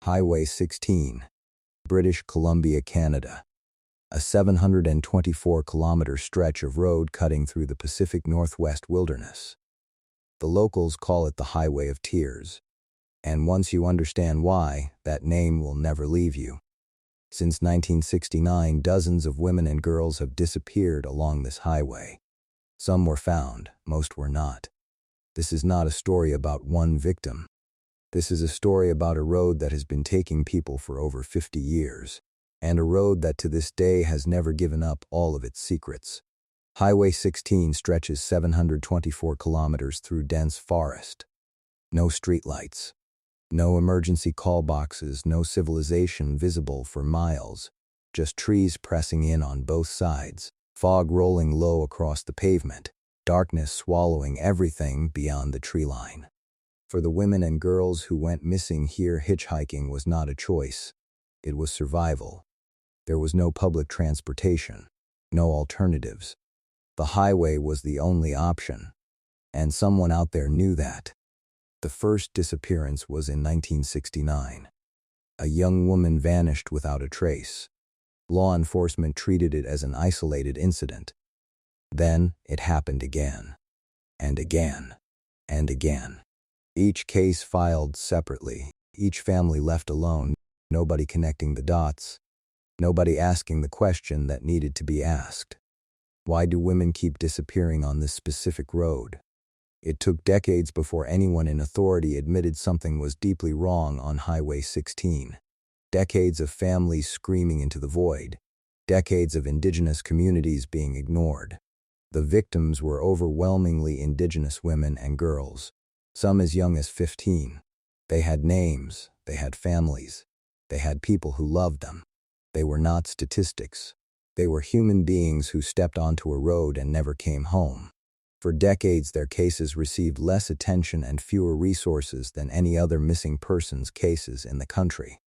Highway 16, British Columbia, Canada. A 724-kilometer stretch of road cutting through the Pacific Northwest wilderness. The locals call it the Highway of Tears. And once you understand why, that name will never leave you. Since 1969, dozens of women and girls have disappeared along this highway. Some were found, most were not. This is not a story about one victim. This is a story about a road that has been taking people for over 50 years, and a road that to this day has never given up all of its secrets. Highway 16 stretches 724 kilometers through dense forest. No streetlights. No emergency call boxes, no civilization visible for miles. Just trees pressing in on both sides, fog rolling low across the pavement, darkness swallowing everything beyond the tree line. For the women and girls who went missing here, hitchhiking was not a choice. It was survival. There was no public transportation, no alternatives. The highway was the only option, and someone out there knew that. The first disappearance was in 1969. A young woman vanished without a trace. Law enforcement treated it as an isolated incident. Then it happened again, and again, and again. Each case filed separately, each family left alone, nobody connecting the dots, nobody asking the question that needed to be asked. Why do women keep disappearing on this specific road? It took decades before anyone in authority admitted something was deeply wrong on Highway 16. Decades of families screaming into the void. Decades of indigenous communities being ignored. The victims were overwhelmingly indigenous women and girls, some as young as 15. They had names, they had families, they had people who loved them. They were not statistics. They were human beings who stepped onto a road and never came home. For decades, their cases received less attention and fewer resources than any other missing persons cases in the country.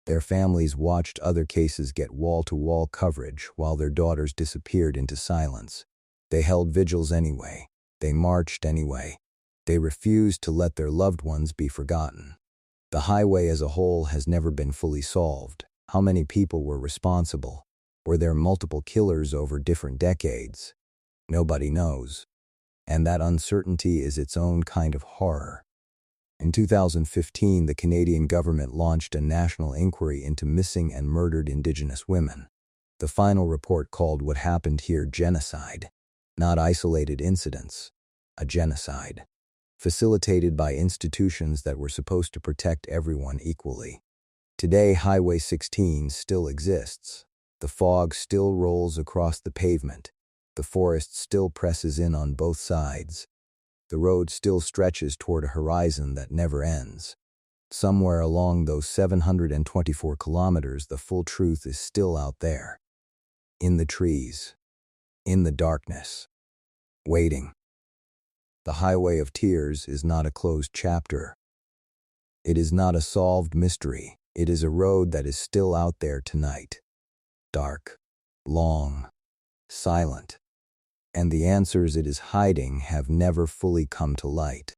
Their families watched other cases get wall-to-wall coverage while their daughters disappeared into silence. They held vigils anyway. They marched anyway. They refused to let their loved ones be forgotten. The highway as a whole has never been fully solved. How many people were responsible? Were there multiple killers over different decades? Nobody knows. And that uncertainty is its own kind of horror. In 2015, the Canadian government launched a national inquiry into missing and murdered Indigenous women. The final report called what happened here genocide. Not isolated incidents. A genocide. Facilitated by institutions that were supposed to protect everyone equally. Today, Highway 16 still exists. The fog still rolls across the pavement. The forest still presses in on both sides. The road still stretches toward a horizon that never ends. Somewhere along those 724 kilometers, the full truth is still out there. In the trees. In the darkness. Waiting. The Highway of Tears is not a closed chapter. It is not a solved mystery. It is a road that is still out there tonight. Dark. Long. Silent. And the answers it is hiding have never fully come to light.